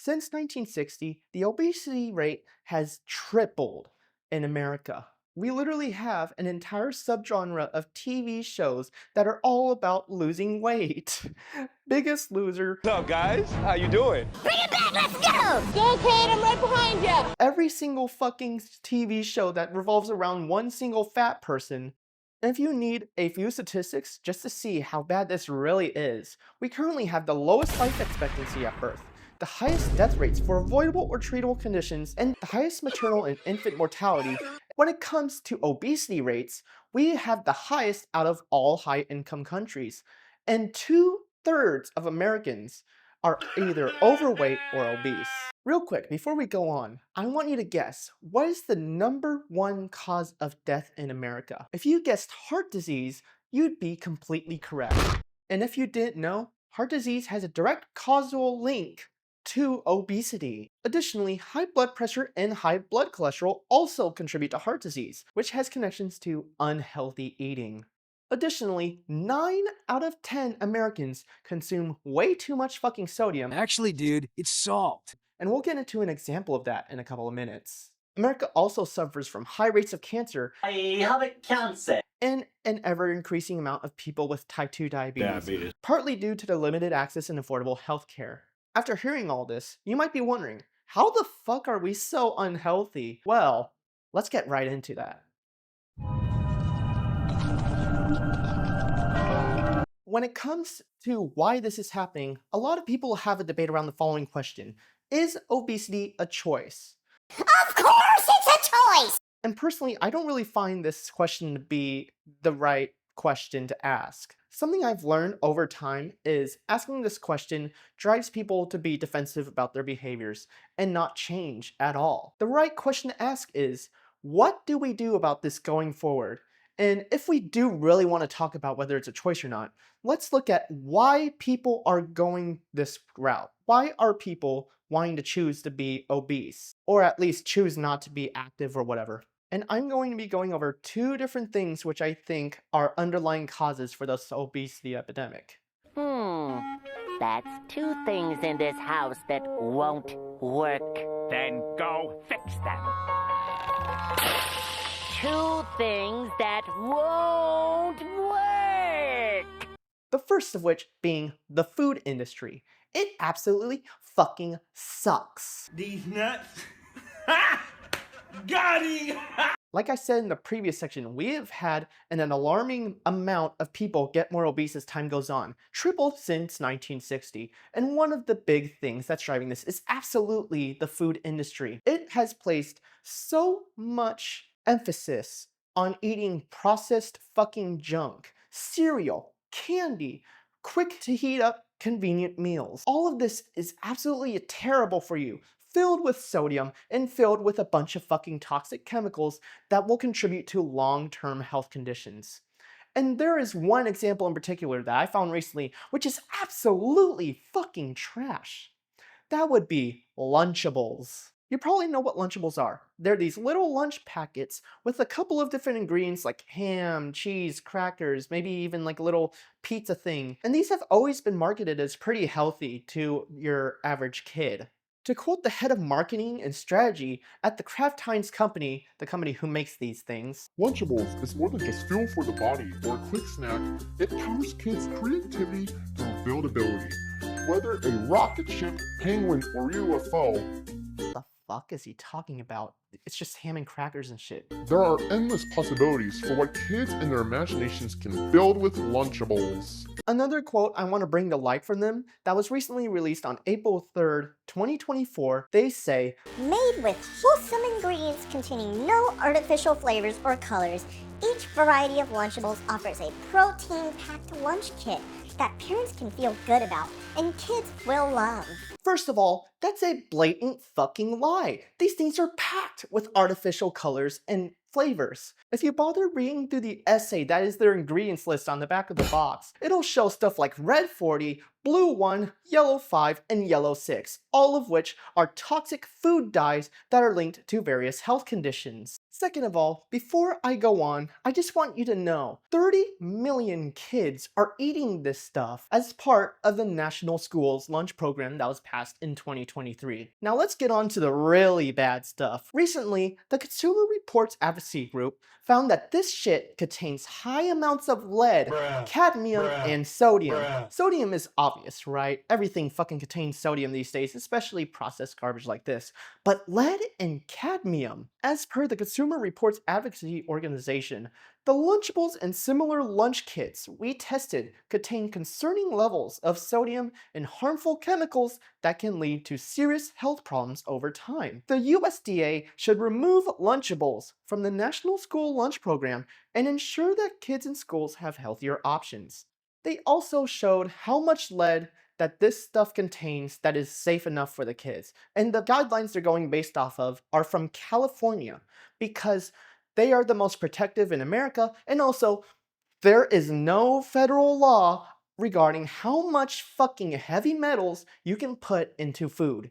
Since 1960, the obesity rate has tripled in America. We literally have an entire subgenre of TV shows that are all about losing weight. Biggest Loser. What's up, guys? How you doing? Bring it back, let's go! Go, kid, I'm right behind you! Every single fucking TV show that revolves around one single fat person. And if you need a few statistics just to see how bad this really is, we currently have the lowest life expectancy at birth, the highest death rates for avoidable or treatable conditions, and the highest maternal and infant mortality. When it comes to obesity rates, we have the highest out of all high-income countries, and 2/3 of Americans are either overweight or obese. Real quick, before we go on, I want you to guess, what is the #1 cause of death in America? If you guessed heart disease, you'd be completely correct. And if you didn't know, heart disease has a direct causal link to obesity. Additionally, high blood pressure and high blood cholesterol also contribute to heart disease, which has connections to unhealthy eating. Additionally, 9 out of 10 Americans consume way too much fucking sodium. Actually, dude, it's salt. And we'll get into an example of that in a couple of minutes. America also suffers from high rates of cancer. I have a cancer. And an ever-increasing amount of people with type 2 diabetes, partly due to the limited access and affordable healthcare. After hearing all this, you might be wondering, how the fuck are we so unhealthy? Well, let's get right into that. When it comes to why this is happening, a lot of people have a debate around the following question. Is obesity a choice? Of course it's a choice! And personally, I don't really find this question to be the right question to ask. Something I've learned over time is asking this question drives people to be defensive about their behaviors and not change at all. The right question to ask is, what do we do about this going forward? And if we do really want to talk about whether it's a choice or not, let's look at why people are going this route. Why are people wanting to choose to be obese? Or at least choose not to be active or whatever. And I'm going to be going over 2 different things which I think are underlying causes for this obesity epidemic. That's 2 things in this house that won't work. Then go fix them. 2 things that won't work. The first of which being the food industry. It absolutely fucking sucks. These nuts. Ha! Got him! Like I said in the previous section, we have had an alarming amount of people get more obese as time goes on, tripled since 1960. And one of the big things that's driving this is absolutely the food industry. It has placed so much emphasis on eating processed fucking junk, cereal, candy, quick to heat up, convenient meals. All of this is absolutely terrible for you, filled with sodium and filled with a bunch of fucking toxic chemicals that will contribute to long-term health conditions. And there is one example in particular that I found recently which is absolutely fucking trash. That would be Lunchables. You probably know what Lunchables are. They're these little lunch packets with a couple of different ingredients like ham, cheese, crackers, maybe even like a little pizza thing. And these have always been marketed as pretty healthy to your average kid. To quote the head of marketing and strategy at the Kraft Heinz company, the company who makes these things, Lunchables is more than just fuel for the body or a quick snack. It powers kids' creativity through buildability. Whether a rocket ship, penguin, or UFO, the fuck is he talking about? It's just ham and crackers and shit. There are endless possibilities for what kids and their imaginations can build with Lunchables. Another quote I want to bring to light from them that was recently released on April 3rd, 2024, they say, Made with wholesome ingredients containing no artificial flavors or colors, each variety of Lunchables offers a protein-packed lunch kit that parents can feel good about and kids will love. First of all, that's a blatant fucking lie. These things are packed with artificial colors and flavors. If you bother reading through the essay that is their ingredients list on the back of the box, it'll show stuff like red 40, blue 1, yellow 5, and yellow 6, all of which are toxic food dyes that are linked to various health conditions. Second of all, before I go on, I just want you to know 30 million kids are eating this stuff as part of the National Schools Lunch Program that was passed in 2023. Now let's get on to the really bad stuff. Recently, the Consumer Reports Advocacy Group found that this shit contains high amounts of lead, cadmium, and sodium. Sodium is obvious, right? Everything fucking contains sodium these days, especially processed garbage like this. But lead and cadmium, as per the Consumer Reports Advocacy Organization, the Lunchables and similar lunch kits we tested contain concerning levels of sodium and harmful chemicals that can lead to serious health problems over time. The USDA should remove Lunchables from the National School Lunch Program and ensure that kids in schools have healthier options. They also showed how much lead that this stuff contains that is safe enough for the kids. And the guidelines they're going based off of are from California because they are the most protective in America, and also there is no federal law regarding how much fucking heavy metals you can put into food.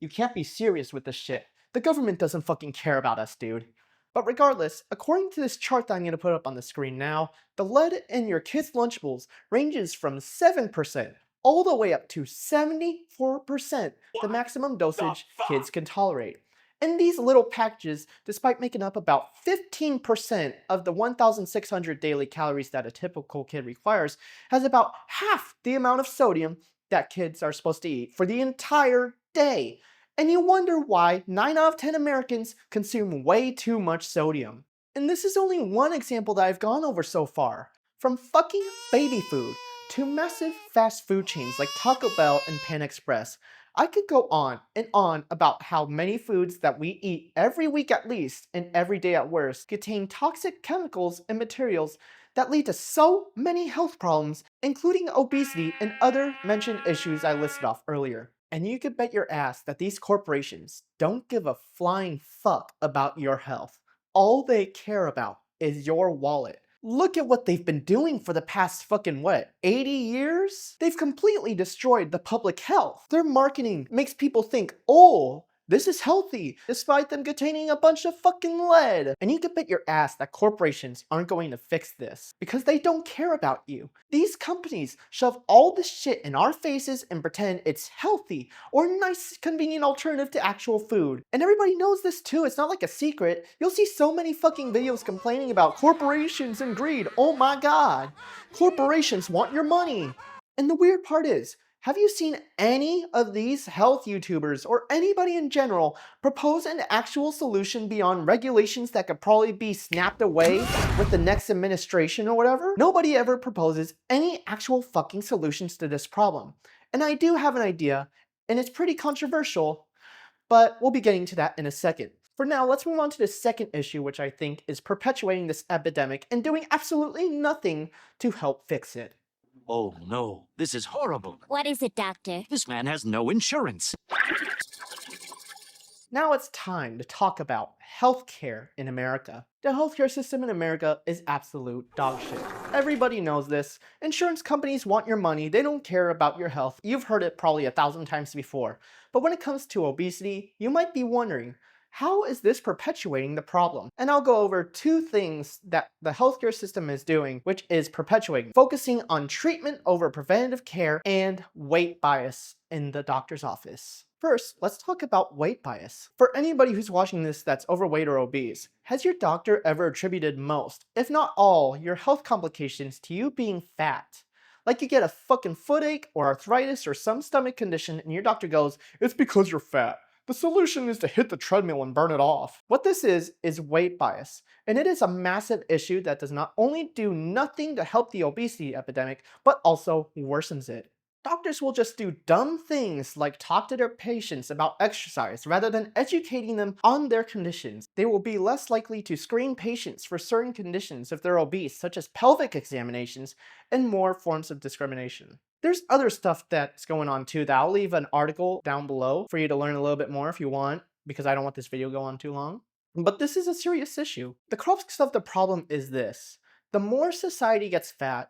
You can't be serious with this shit. The government doesn't fucking care about us, dude. But regardless, according to this chart that I'm going to put up on the screen now, the lead in your kids' Lunchables ranges from 7% all the way up to 74%, the maximum dosage kids can tolerate. And these little packages, despite making up about 15% of the 1,600 daily calories that a typical kid requires, has about half the amount of sodium that kids are supposed to eat for the entire day. And you wonder why 9 out of 10 Americans consume way too much sodium. And this is only one example that I've gone over so far. From fucking baby food to massive fast food chains like Taco Bell and Pan Express, I could go on and on about how many foods that we eat every week at least and every day at worst contain toxic chemicals and materials that lead to so many health problems, including obesity and other mentioned issues I listed off earlier. And you could bet your ass that these corporations don't give a flying fuck about your health. All they care about is your wallet. Look at what they've been doing for the past fucking what, 80 years? They've completely destroyed the public health. Their marketing makes people think, oh, this is healthy, despite them containing a bunch of fucking lead. And you can bet your ass that corporations aren't going to fix this, because they don't care about you. These companies shove all this shit in our faces and pretend it's healthy, or a nice, convenient alternative to actual food. And everybody knows this too, it's not like a secret. You'll see so many fucking videos complaining about corporations and greed. Oh my god. Corporations want your money. And the weird part is, have you seen any of these health YouTubers or anybody in general propose an actual solution beyond regulations that could probably be snapped away with the next administration or whatever? Nobody ever proposes any actual fucking solutions to this problem. And I do have an idea, and it's pretty controversial, but we'll be getting to that in a second. For now, let's move on to the second issue, which I think is perpetuating this epidemic and doing absolutely nothing to help fix it. Oh no, this is horrible. What is it, Doctor? This man has no insurance. Now it's time to talk about healthcare in America. The healthcare system in America is absolute dog shit. Everybody knows this. Insurance companies want your money, they don't care about your health. You've heard it probably 1,000 times before. But when it comes to obesity, you might be wondering, how is this perpetuating the problem? And I'll go over two things that the healthcare system is doing, which is perpetuating, focusing on treatment over preventative care and weight bias in the doctor's office. First, let's talk about weight bias. For anybody who's watching this that's overweight or obese, has your doctor ever attributed most, if not all, your health complications to you being fat? Like you get a fucking footache or arthritis or some stomach condition and your doctor goes, it's because you're fat. The solution is to hit the treadmill and burn it off. What this is weight bias, and it is a massive issue that does not only do nothing to help the obesity epidemic, but also worsens it. Doctors will just do dumb things like talk to their patients about exercise rather than educating them on their conditions. They will be less likely to screen patients for certain conditions if they're obese, such as pelvic examinations and more forms of discrimination. There's other stuff that's going on too that I'll leave an article down below for you to learn a little bit more if you want, because I don't want this video to go on too long. But this is a serious issue. The crux of the problem is this. The more society gets fat,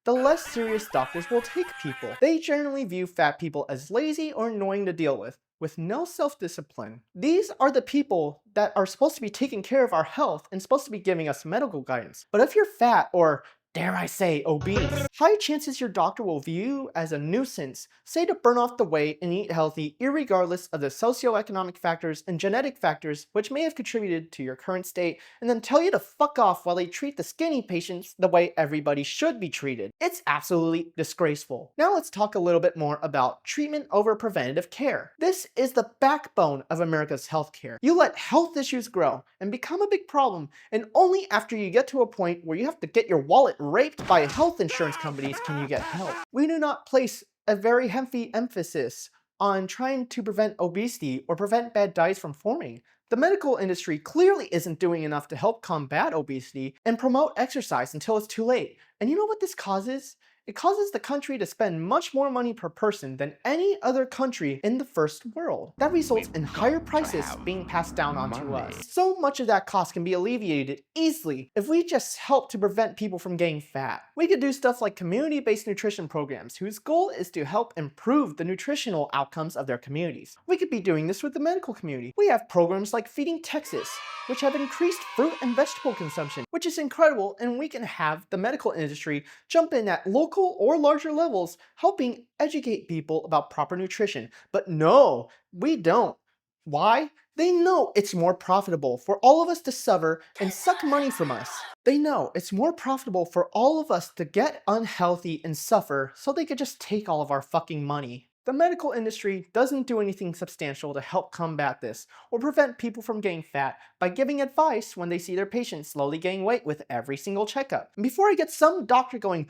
the less serious doctors will take people. They generally view fat people as lazy or annoying to deal with no self-discipline. These are the people that are supposed to be taking care of our health and supposed to be giving us medical guidance. But if you're fat or, dare I say, obese, high chances your doctor will view you as a nuisance, say to burn off the weight and eat healthy irregardless of the socioeconomic factors and genetic factors which may have contributed to your current state, and then tell you to fuck off while they treat the skinny patients the way everybody should be treated. It's absolutely disgraceful. Now let's talk a little bit more about treatment over preventative care. This is the backbone of America's healthcare. You let health issues grow and become a big problem, and only after you get to a point where you have to get your wallet raped by health insurance companies can you get help. We do not place a very heavy emphasis on trying to prevent obesity or prevent bad diets from forming. The medical industry clearly isn't doing enough to help combat obesity and promote exercise until it's too late. And you know what this causes? It causes the country to spend much more money per person than any other country in the first world. That results in higher prices being passed down onto us. So much of that cost can be alleviated easily if we just help to prevent people from getting fat. We could do stuff like community-based nutrition programs whose goal is to help improve the nutritional outcomes of their communities. We could be doing this with the medical community. We have programs like Feeding Texas, which have increased fruit and vegetable consumption, which is incredible, and we can have the medical industry jump in at local or larger levels, helping educate people about proper nutrition. But no, we don't. Why? They know it's more profitable for all of us to suffer and suck money from us. They know it's more profitable for all of us to get unhealthy and suffer so they could just take all of our fucking money. The medical industry doesn't do anything substantial to help combat this or prevent people from getting fat by giving advice when they see their patients slowly gaining weight with every single checkup. And before I get some doctor going,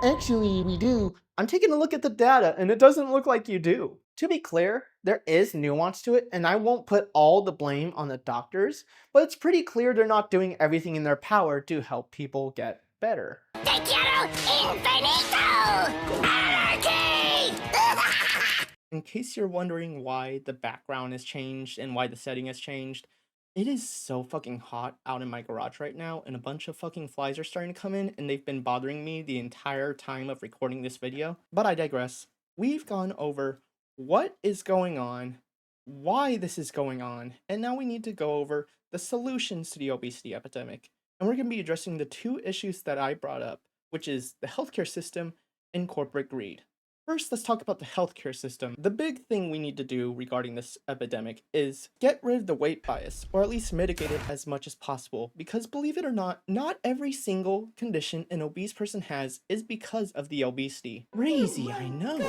actually we do, I'm taking a look at the data and it doesn't look like you do. To be clear, there is nuance to it, and I won't put all the blame on the doctors, but it's pretty clear they're not doing everything in their power to help people get better. In case you're wondering why the background has changed and why the setting has changed, it is so fucking hot out in my garage right now, and a bunch of fucking flies are starting to come in, and they've been bothering me the entire time of recording this video. But I digress. We've gone over what is going on, why this is going on, and now we need to go over the solutions to the obesity epidemic. And we're going to be addressing the two issues that I brought up, which is the healthcare system and corporate greed. First, let's talk about the healthcare system. The big thing we need to do regarding this epidemic is get rid of the weight bias, or at least mitigate it as much as possible, because believe it or not every single condition an obese person has is because of the obesity. Crazy, I know.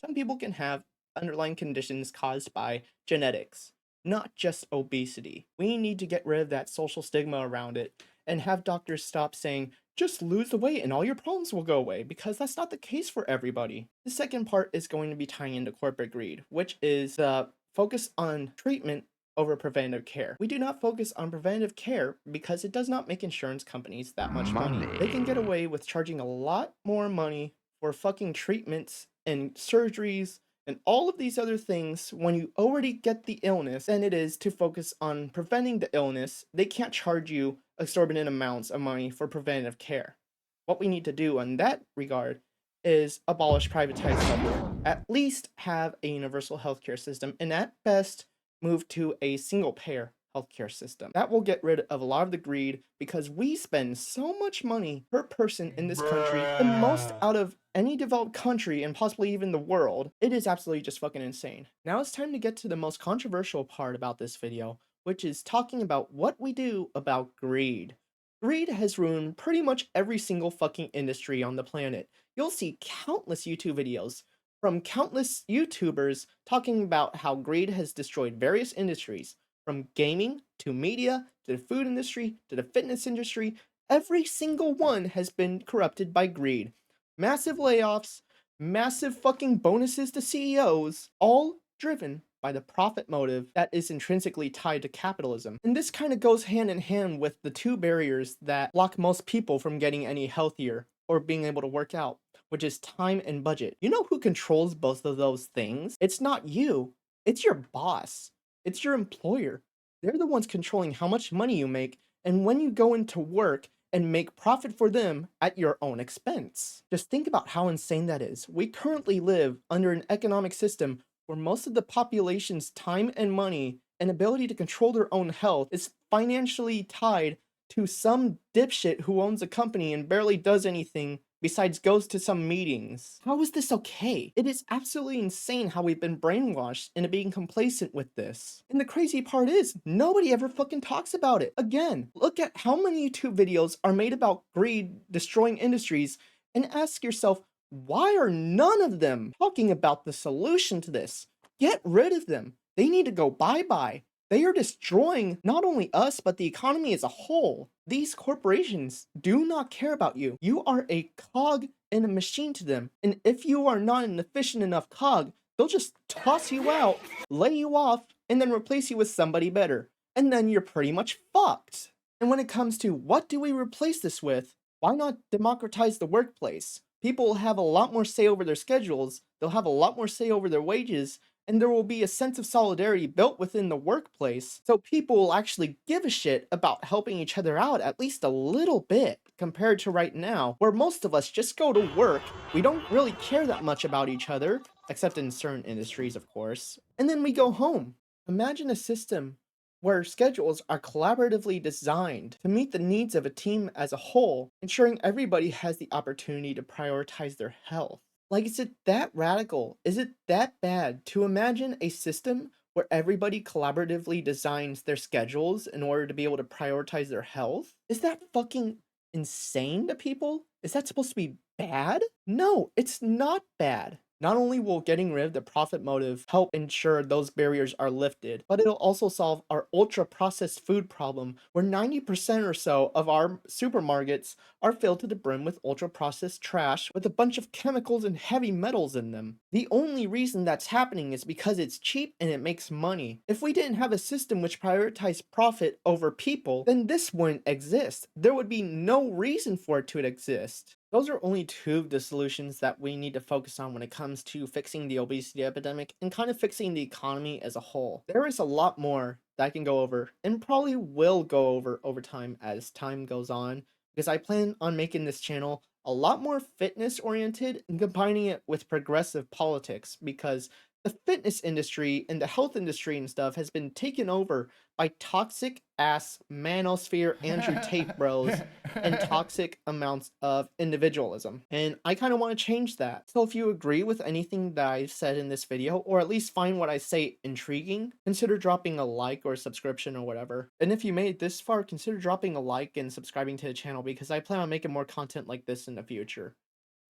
Some people can have underlying conditions caused by genetics, not just obesity. We need to get rid of that social stigma around it and have doctors stop saying, just lose the weight and all your problems will go away, because that's not the case for everybody. The second part is going to be tying into corporate greed, which is the focus on treatment over preventive care. We do not focus on preventive care because it does not make insurance companies that much money. They can get away with charging a lot more money for fucking treatments and surgeries and all of these other things when you already get the illness than it is to focus on preventing the illness. They can't charge you exorbitant amounts of money for preventative care. What we need to do in that regard is abolish privatized healthcare. At least have a universal healthcare system, and at best move to a single payer healthcare system. That will get rid of a lot of the greed, because we spend so much money per person in this country, the most out of any developed country and possibly even the world. It is absolutely just fucking insane. Now it's time to get to the most controversial part about this video, which is talking about what we do about greed. Greed has ruined pretty much every single fucking industry on the planet. You'll see countless YouTube videos from countless YouTubers talking about how greed has destroyed various industries, from gaming to media to the food industry to the fitness industry. Every single one has been corrupted by greed. Massive layoffs, massive fucking bonuses to CEOs, all driven by the profit motive that is intrinsically tied to capitalism. And this kind of goes hand in hand with the two barriers that block most people from getting any healthier or being able to work out, which is time and budget. You know who controls both of those things? It's not you, it's your boss. It's your employer. They're the ones controlling how much money you make and when you go into work and make profit for them at your own expense. Just think about how insane that is. We currently live under an economic system where most of the population's time and money and ability to control their own health is financially tied to some dipshit who owns a company and barely does anything besides goes to some meetings. How is this okay? It is absolutely insane how we've been brainwashed into being complacent with this. And the crazy part is, nobody ever fucking talks about it. Again, look at how many YouTube videos are made about greed destroying industries and ask yourself, why are none of them talking about the solution to this? Get rid of them. They need to go bye-bye. They are destroying not only us, but the economy as a whole. These corporations do not care about you. You are a cog in a machine to them. And if you are not an efficient enough cog, they'll just toss you out, lay you off, and then replace you with somebody better. And then you're pretty much fucked. And when it comes to what do we replace this with, why not democratize the workplace? People will have a lot more say over their schedules, they'll have a lot more say over their wages, and there will be a sense of solidarity built within the workplace, so people will actually give a shit about helping each other out at least a little bit, compared to right now, where most of us just go to work, we don't really care that much about each other, except in certain industries of course, and then we go home. Imagine a system where schedules are collaboratively designed to meet the needs of a team as a whole, ensuring everybody has the opportunity to prioritize their health. Like, is it that radical? Is it that bad to imagine a system where everybody collaboratively designs their schedules in order to be able to prioritize their health? Is that fucking insane to people? Is that supposed to be bad? No, it's not bad. Not only will getting rid of the profit motive help ensure those barriers are lifted, but it'll also solve our ultra-processed food problem, where 90% or so of our supermarkets are filled to the brim with ultra-processed trash with a bunch of chemicals and heavy metals in them. The only reason that's happening is because it's cheap and it makes money. If we didn't have a system which prioritized profit over people, then this wouldn't exist. There would be no reason for it to exist. Those are only two of the solutions that we need to focus on when it comes to fixing the obesity epidemic and kind of fixing the economy as a whole. There is a lot more that I can go over and probably will go over time as time goes on, because I plan on making this channel a lot more fitness oriented and combining it with progressive politics, because the fitness industry and the health industry and stuff has been taken over by toxic ass manosphere Andrew Tate bros and toxic amounts of individualism. And I kind of want to change that. So if you agree with anything that I've said in this video, or at least find what I say intriguing, consider dropping a like or a subscription or whatever. And if you made it this far, consider dropping a like and subscribing to the channel, because I plan on making more content like this in the future.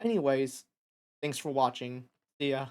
Anyways, thanks for watching. See ya.